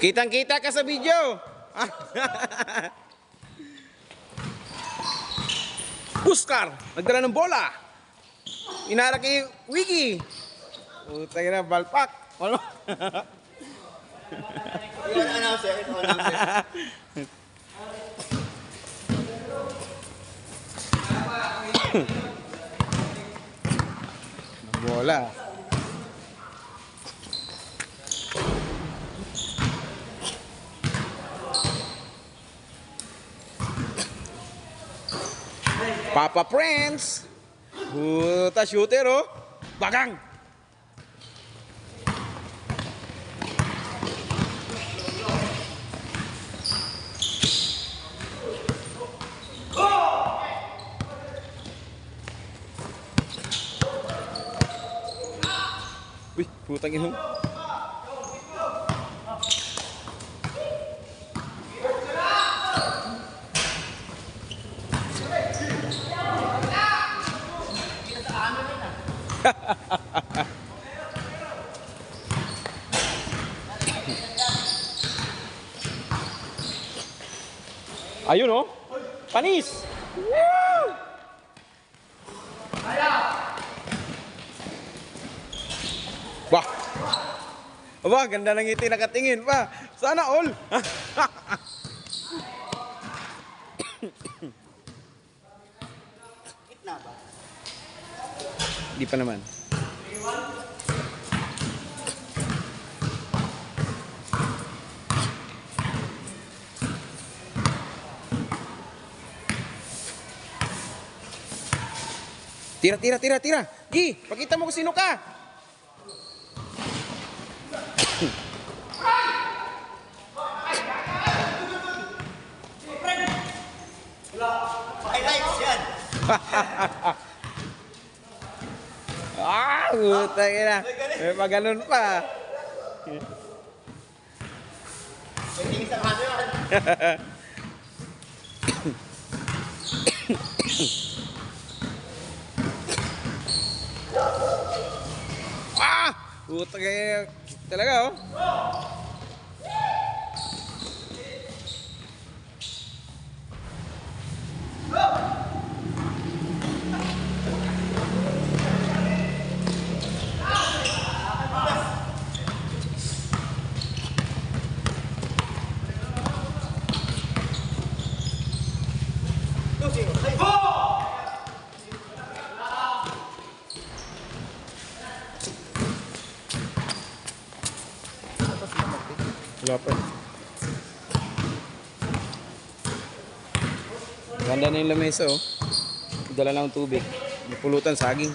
Kitang-kita ka sa video. Puskar, nagdala ng bola. Inarak kay Wiggy. Utang na, balpak. Bola. Papa Prince. Puta, shooter oh. Bagang. Wih, putang ina. Ayun oh. Panis. Woo! Wah. Aba, ganda ng ngiti nakatingin pa. Sana all. Gitna ba? Di pa naman. Tira, tira, tira, tira. Gi, pakita mo kung sino ka. Highlights yan. Utang ina. May paganon pa. Pwede sa camera. Utang ina. Talaga oh. Wala pa. Ganda na yung lamesa oh. Dala lang ang tubig. May pulutan, saging.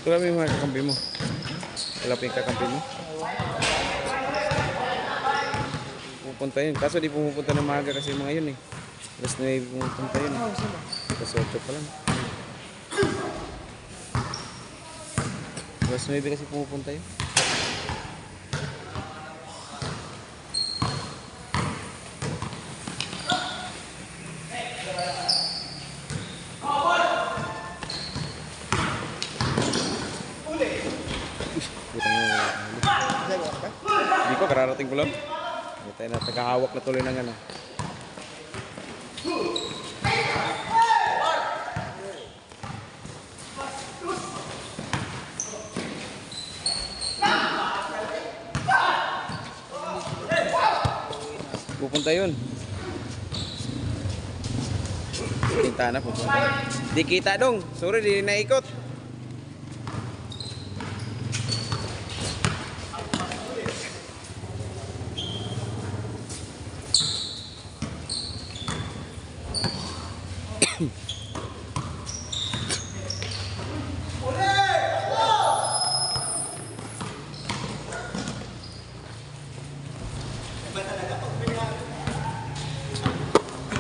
Ito lang yung mga kakampi mo. Wala pa yung kakampi mo. Pupunta yun. Kaso di pumupunta ng maaga kasi yung mga yun eh. Alas 9 pumupunta yun eh. Alas 8 pa lang. Alas 9 kasi pumupunta yun. Hindi ko, kararating ko lang. Hindi tayo na tagahawak na tuloy ng ano. Pupunta yun. Kita na pupunta. Di kita dong. Sorry, di naikot.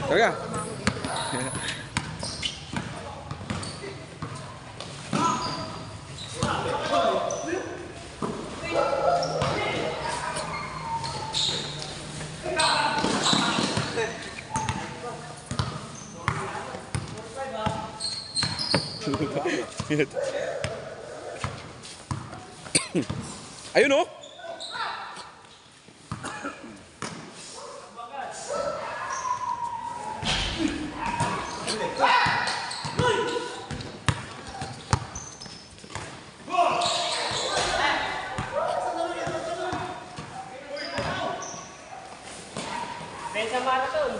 Talaga? Ayun oh. Bensa marathon.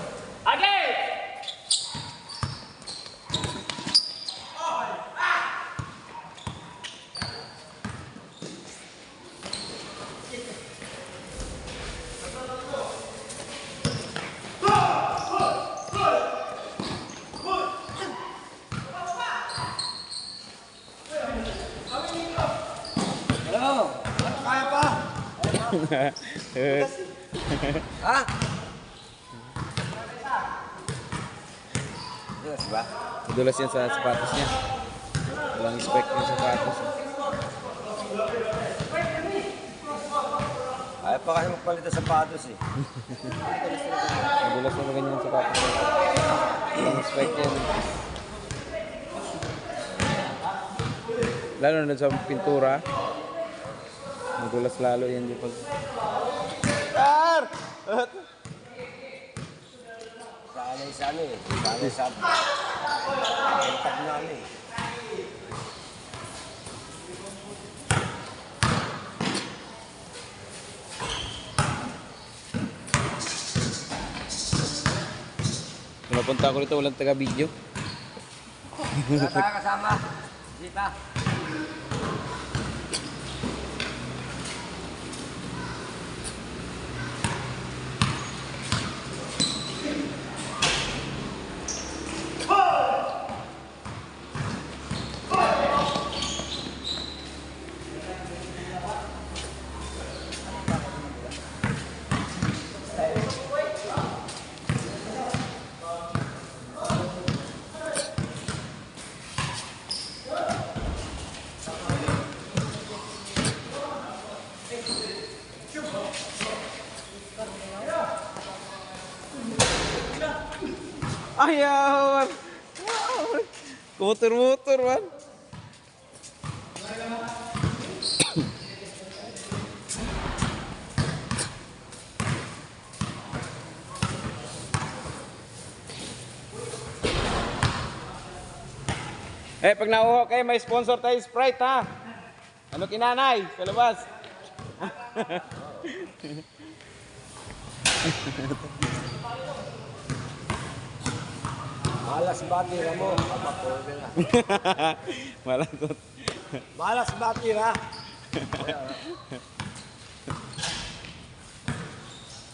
Age! Hello! Kaya pa? Ha? Yes, ba? Madulas yan sa sapatos niya. Walang spec yung sapatos. Kaya pa kasi magpalit ng sapatos eh. Madulas na ganyan yung sapatos niya. Walang spec yan. Lalo na sa pintura. Madulas lalo yan yung pag... Sir! Sanay sa ano eh. Sanay sa... Pagtag na ano eh. Napunta ako rito, walang taga-video. Wala tayo kasama. Hindi pa. Ayaw! Muter-muter man. Pag nauho kayo, may sponsor tayo Sprite ha. Ano kinanay? Sa labas. Malas batira mo. Kapaporde na. Malakot. Malas batira.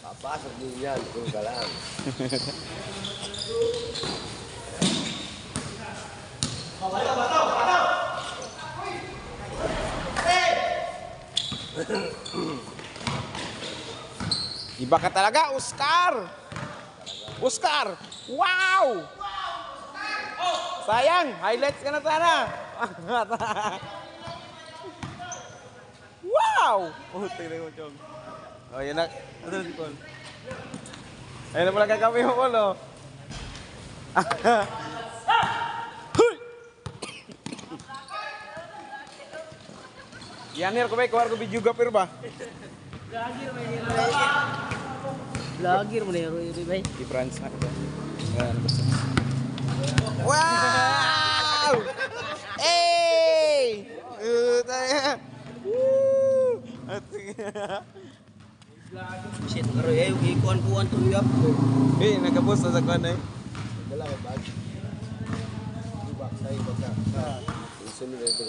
Papasok din yan. Kung ka lang. Iba ka talaga, Oscar! Oscar! Wow! Sayang, highlights ka na sana. Wow! Oh, tingnan mo, Chong. Oh, yan na. Ano si Paul? Ayun na pala kagabi mo, Paul, oh. Huy! Yan, ko ba? Kuwar ko video gapir ba? Vlogger mo na yun, Bay. Di France na ito. Ayan, basta. Wow! Hey! Tayo! Woo! Shit, pero yung ikuan-kuan to yun. Hey, nagabos na sa kwan eh. Dala ka bag. Ibak sa'yo baka. Isunod na ito.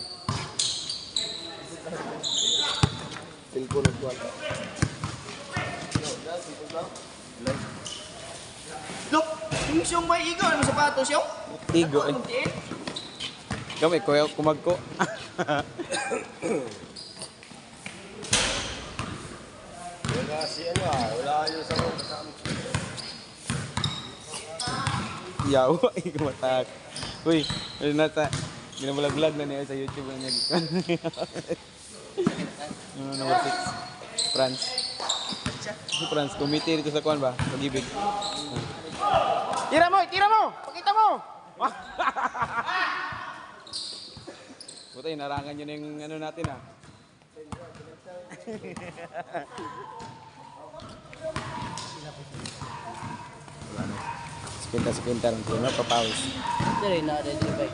Silko na kuwan. Look! Yung siyong may ikaw, ano sapatos yung? Tigo eh. Kami, kuya kumagko. Wala si ano ah. Wala yung sa mga kasama. Yawa, ikumatak. Uy, ano na ta? Ginabalag-vlog na niya sa YouTube na niya. Ano, number 6. France. Si France, committee dito sa kuwan ba? Pag-ibig. Tira mo! Tira mo! Pakita mo! Puta, inarangan nyo na yung ano natin ah. Sepinta lang po, napapawis. Dali na, dali ba?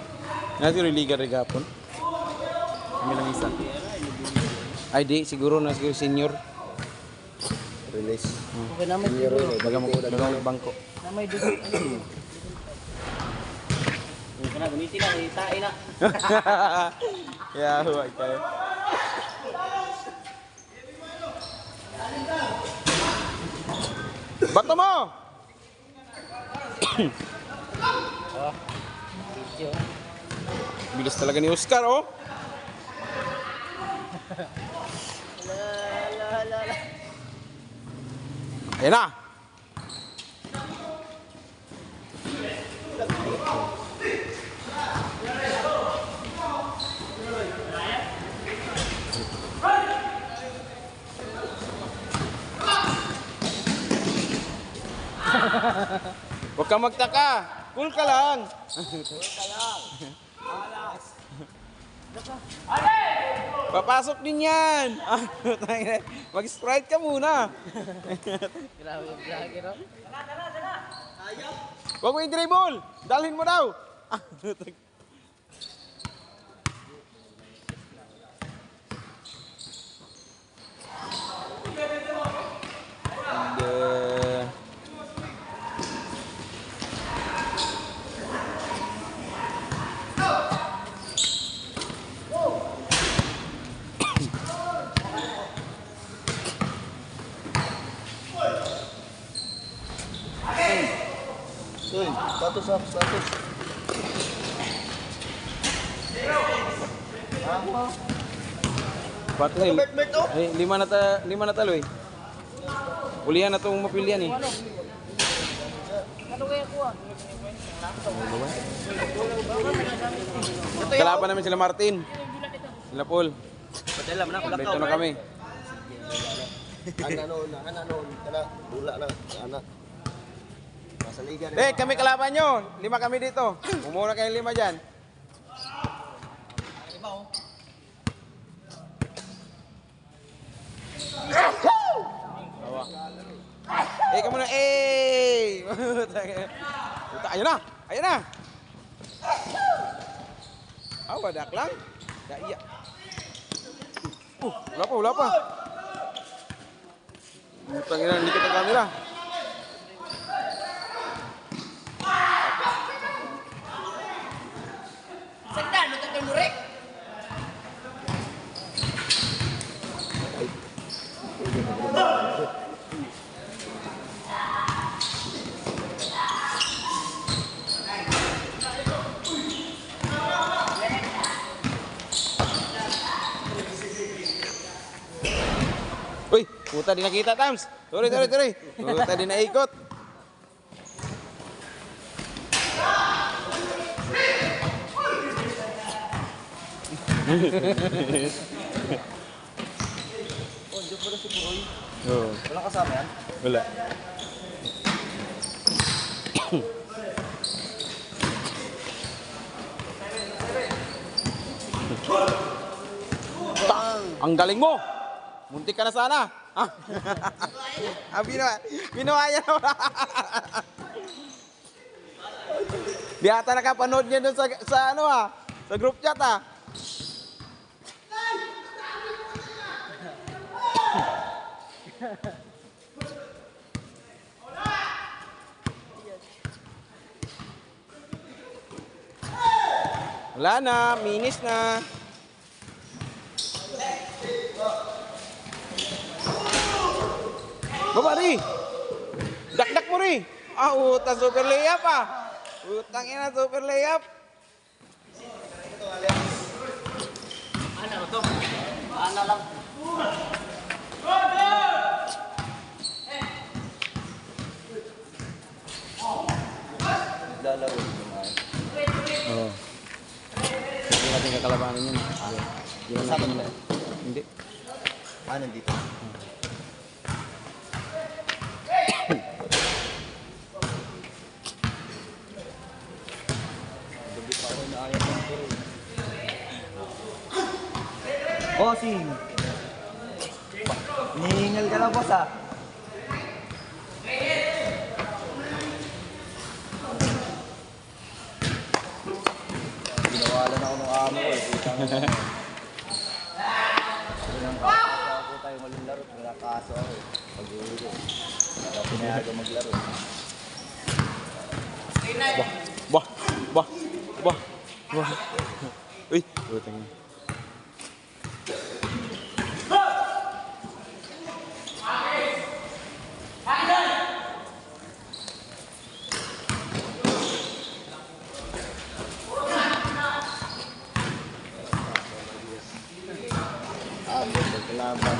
Nasi religa regapon. Kami lang isa. Ay di, siguro na siguro senior. Release. Okay naman siguro. Bagang bangko. Na may dugo. Huwag ka na, gamitin na, itain na. Yeah, huwag kayo. Bato mo! Video. Bilis talaga ni Oscar, oh. La. Ayan na! Huwag kang magtaka. Cool ka lang. Papasok din yan. Mag-sprite ka muna. Grabe yung vlog, no? Huwag mo yung dribble. Dalhin mo daw. And, Uy, status up, status. Patay. Bert, oh. Ay, lima na talo eh. Ulihan na itong mapilian eh. Ano kaya kuha? Kalaban namin sila Martin. Sila Paul. Padala mo na, Dito na kami. Ano, tala, dula na, anak. Nasa liga na. Kami kalaban nyo. 5 kami dito. Umuna kayo 5 dyan. Tawa. Kamu na. Puta, ayun na. Ayun na. Wadak lang. Iya. Wala pa. Putang ina, hindi kita kamera. Sagdan, lutan kang murek. Uy, puta di nakita, Tams. Sorry. Puta di naikot. Oh, diyan pala si Puroy. Oo. Walang kasama yan? Wala. Ang galing mo! Muntik ka na sana! Binuhaya na. Di ata nakapanood niya dun sa ano sa group chat Wala na, minis na. Baba ri. Dak mo ri. Utang super layup Utang ina super layup. Ano to? Ano lang. Lalaro. Oo. Hindi natin kakalabanin yun. Kasama mo na. Hindi. Nandito. Gabi pa ako na ayaw ng Puroy. Bossing. Nihingal ka na, boss, ah. Ginawalan ako ng amo ko, eh. Putang ina. Ako tayo maling laro, wala kaso ako, eh. Pag-uwi ko. Wala pinayagan maglaro. Bah, bah, bah, bah. Uy, putang ina. Magkalaban.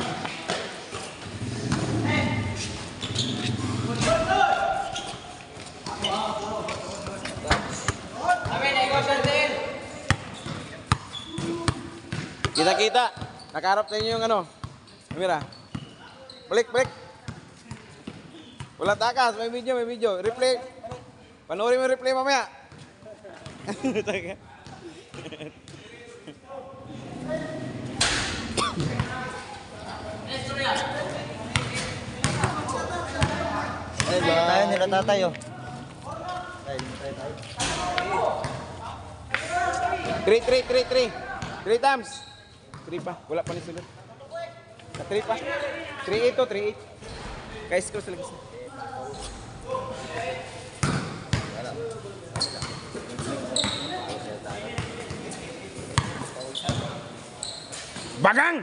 Kita-kita. Nakaharap sa inyo yung ano. Kamera. Balik, balik. Wala takas. May video, may video. Replay. Panoorin mo yung replay mamaya. Tayo nila tatay, oh. Three times. 3 pa. Wala pa ni sunod. Sa 3 pa. 3-8 to, 3-8. Guys, cross lagi sa. Bagang!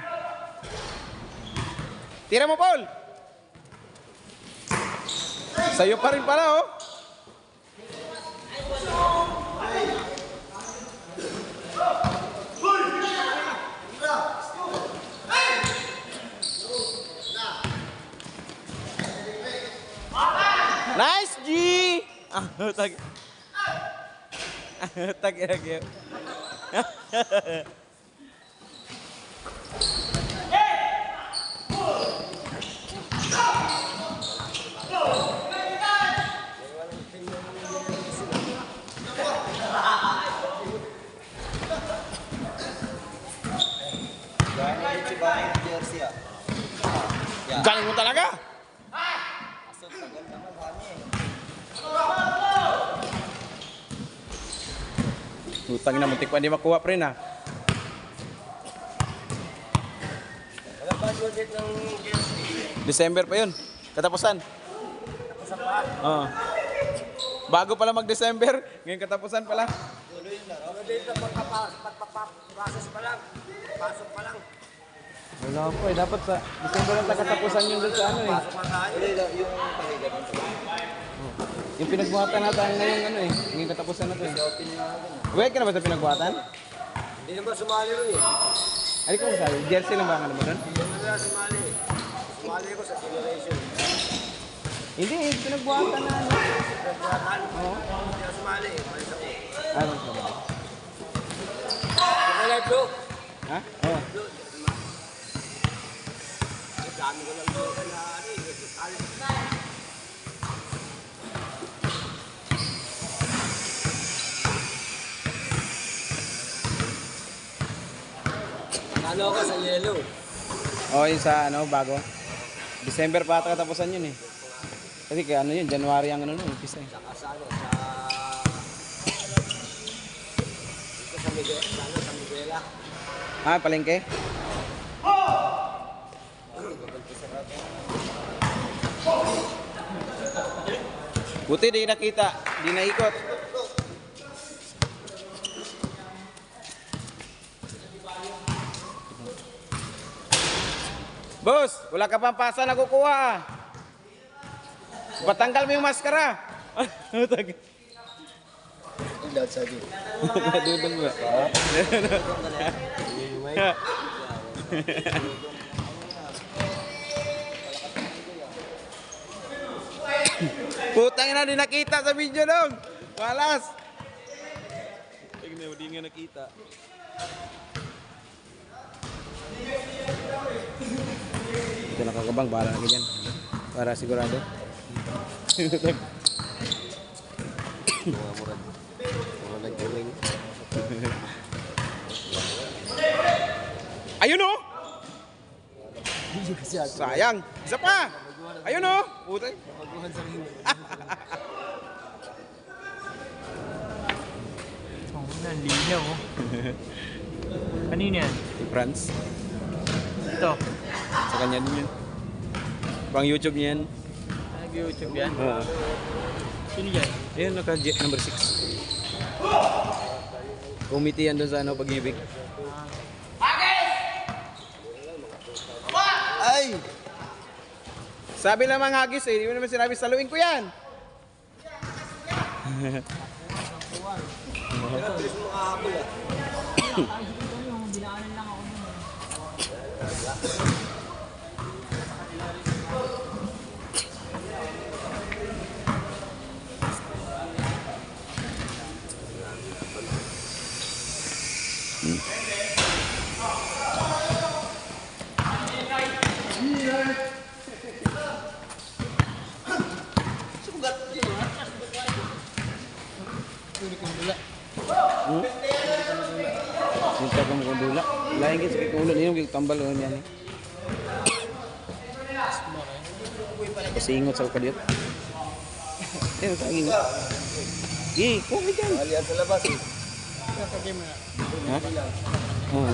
Tira mo, Paul! Sa'yo pa rin pala, oh. Nice, G! Tag. Tag lagi. Jersey, ah. Galing mo talaga? Asot, tagal naman kami, eh. Utang na, muntik pa hindi makuha pa rin, ha? Wala ba budget ng Jersey? December pa yun. Katapusan. Katapusan pa? Oo. Bago pala mag-December, ngayon katapusan pala. Tuloy na. Ano dito pagpapaprocess pa lang. Pasok pa lang. Wala po eh. Dapat sa December lang katapusan yun doon sa ano eh. Pasok pa tayo. Yung pahiga ng Yung pinagbuhatan natin ngayong ano eh. Ngayong katapusan na to eh. Wait ka na ba sa pinagbuhatan? Hindi naman sumali rin eh. Ay ko masabi, jersey lang ba ang ano mo doon? Hindi naman sumali eh. Sumali ko sa generation. Hindi eh, pinagbuhatan na ano. Nagbuhatan. Oo. Hindi na sumali eh. Malis ako. Ano sabi? Live bro. Ha? Oo. Dami ko lang doon na ano eh. Ano ako sa yellow? Oo, yung sa ano, bago. December pa ata katapusan yun eh. Kasi kaya ano yun, January ang ano nun, umpisa eh. Saka sa ano, dito sa Miguel, sa Miguela. Ah, palengke? Buti di nakita, di naikot. Boss, wala ka pang pasa na kukuha ah. Patanggal mo yung maskara. Dahil sabi. Dudong ba? Putang ina, di nakita sa video dong. Walas. Tingnan mo, di nga nakita. Ito nakakabang, bahala lagi dyan. Para sigurado. Mga murad. Mga nag-uling. Ayun oh! Sayang. Isa pa. Ayun oh. Putay. Maguhan sa rin. Oh, nanlinaw oh. Kanina yan? Si Franz. Ito. Sa kanya din yun. Pang YouTube niya yan. Nag-YouTube yan? Oo. Sino yan? Ayun, naka-jet number 6. Committee yan doon sa ano, pag-ibig. Ay! Sabi lang mga hagis eh, hindi mo naman sinabi, saluin ko yan. Minta ko mo dula. Lain gid sa ulo niyo gid tambal on yan. Kasingot sa kadiyot. Eh, tangin. Kung diyan. Alian sa labas eh. Ha? Oh.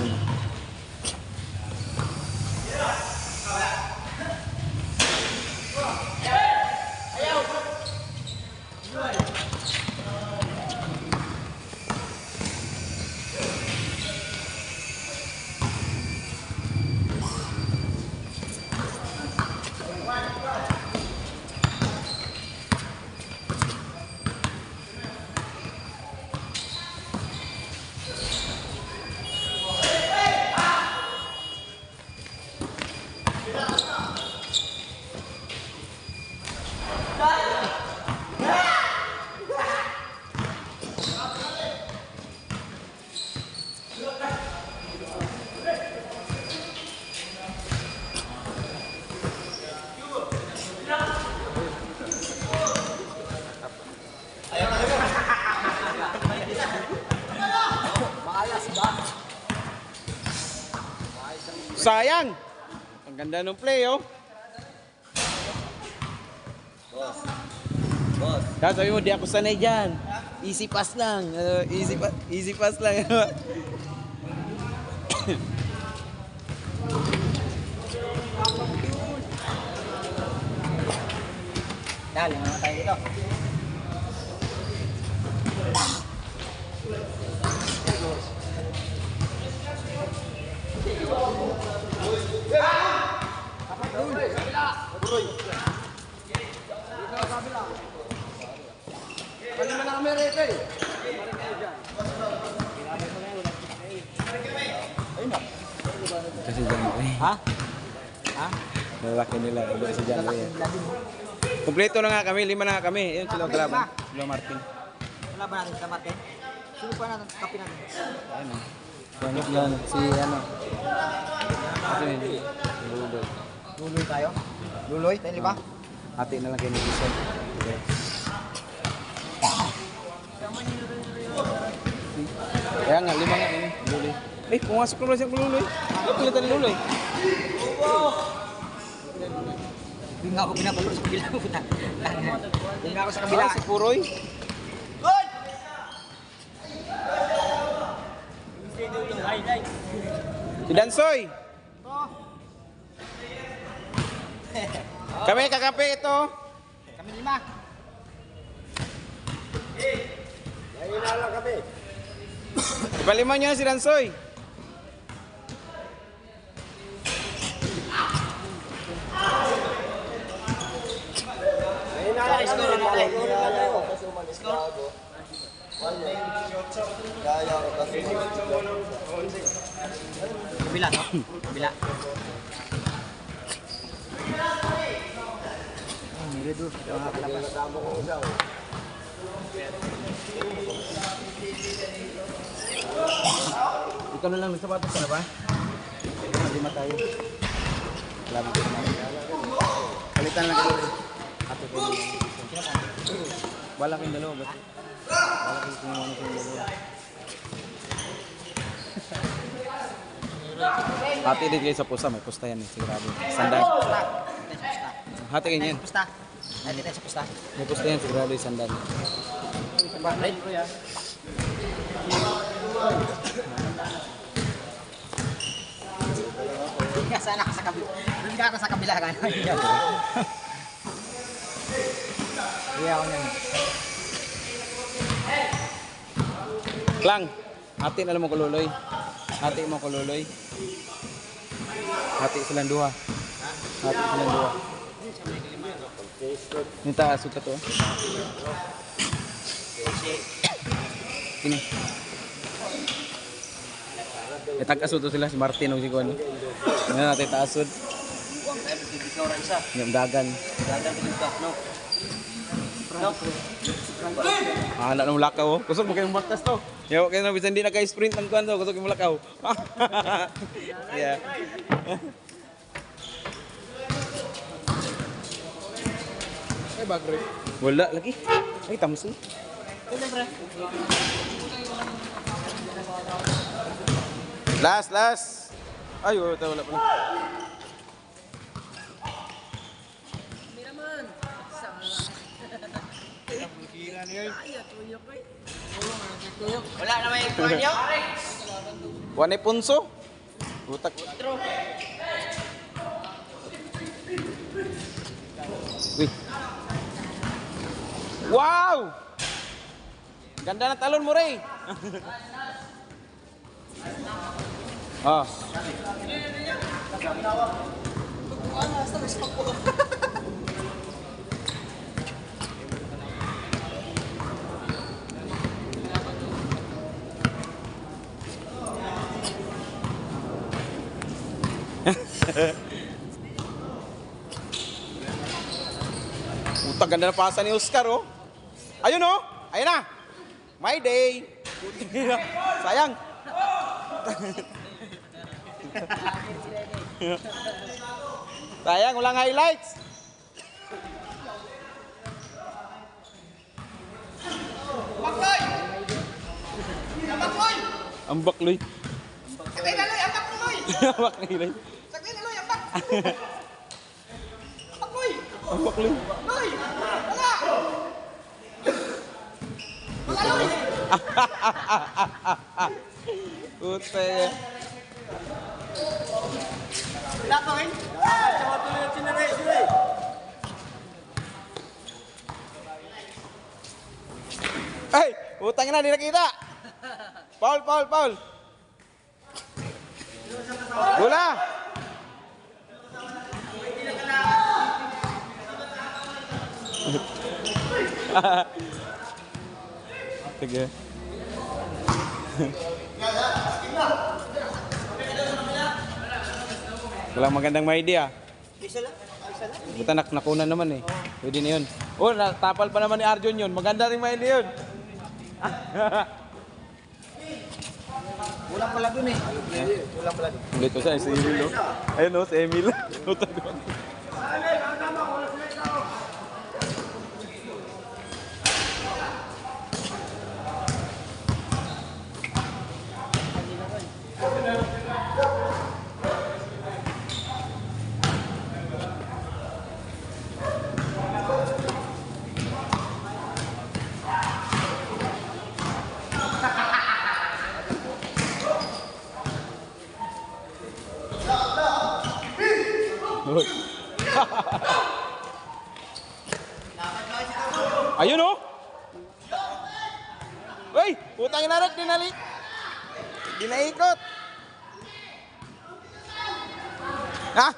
Sayang! Ang ganda ng play, oh. Boss. Boss. Kaya sabi mo, di ako sanay dyan. Easy pass lang. Easy pass lang. Dali, mga tayo dito. Kasi dyan mo eh. Ha? Ha? Lalaki nila. Iba kasi dyan mo eh. Kompleto na nga kami. 5 na nga kami. Yun sila kalaban. Sila Martin. Wala ba natin sa Martin? Sino pa natin kapi natin? Ayun oh. Yan. Si ano. Kasi Luloy. Luloy tayo? Luloy? Tayo ba? Hati na lang kayo ni Jason. Okay. Kaya nga, 5 nga kami. Luloy. Eh, pumasok naman siyang Luloy. Ano pilitan ni Luloy? Hindi nga ako pinapalo sa kabila. Hindi nga ako sa kabila. Si Puroy. Si Dansoy. Kami kakampi ito. Kami 5. Ayun na lang kami. Ipaliman niyo na si Dansoy. Ayun na lang. Score na natin. Kasi umalis ka ako. Kaya ako kasi. Kabila, no? Kabila. Miredo. Mga kalabas. Kasama ko siya. Ikaw na lang nagsapatos ka na ba? Lima tayo. Salamat ko naman. Palitan lang kayo. Ato ko naman. Wala kayong dalawa ba? Wala kayong kumuha na kayong dalawa. Hati din kayo sa pusta. May pusta yan eh. Sigurado. Sandan. Hati kayo yan. Pusta. Ay, dito sa pusta. May pusta yan. Sigurado yung sandan. Right, kuya. Hindi ka sana sa kabila. Hindi ka sa kabila ka. Hindi ako nyan. Klang. Hati na lang mo kululoy. Hati mo kululoy. Hati silang duha. Hati silang duha. Nita asod ka to. Kini. Tag-asod to sila si Martin o si Kuan. Ano natin taasod? Yung dagan. Ah, anak ng lakaw. Kusog mo kayong bakas to. Yaw kayo na bisan di na kay sprint ng kuan to. Kusog yung lakaw. Yeah. Ay, bagre. Wala lagi. Ay, tamos ni. Last. Ay, wala pa. Wala na may tuwanyo. Wanay punso. Utak. Wih. Wow! Ganda ng talon mo, Ray. Ah. Utang ganda na pasa ni Oscar, oh. Ayun, oh. Ayun na. My day. Sayang. Sayang, walang highlights. Bakloy! Bakloy! Ang bakloy. Sakay na loy, ang bakloy! Bakloy. Sakay na loy, ang bak! Bakloy! Ang bakloy. Loy! Wala! Wala loy! Ute. Wala pa rin? Sama tuloy ang sinare, sila eh. Ay, utang na, di nakita. Paul. Bola. Sige. Walang magandang may idea. Isa lang. Buta nakunan naman eh. Pwede na yun. Oh, natapal pa naman ni Arjun yun. Maganda rin may idea yun. Kulang pala dun eh. Kulang pala dun. Ulit ko siya, si Emil. Oh. Ayun o, si Emil. Ayun o. Uy, putang ina rin, dinaikot. Ha?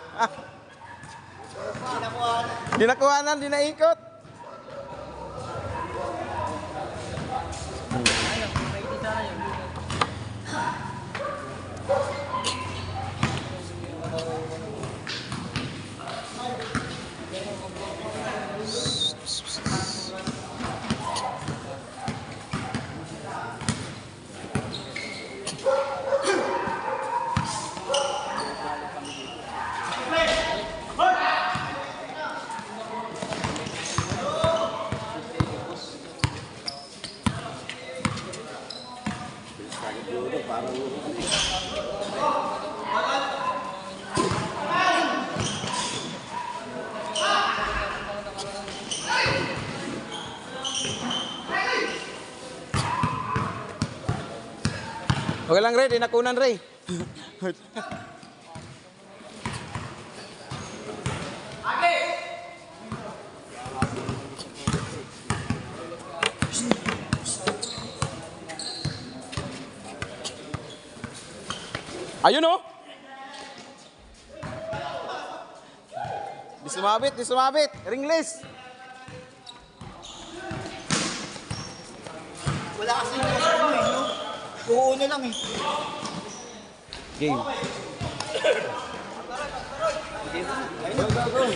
Dinakuhanan, dinaikot. Okay lang, Ray. Di nakunan, Ray. Ayun oh. Di sumabit, di sumabit. Ringless. Wala kasi yung kasama eh, no? Uuna lang eh. Game. Ayun, go, go.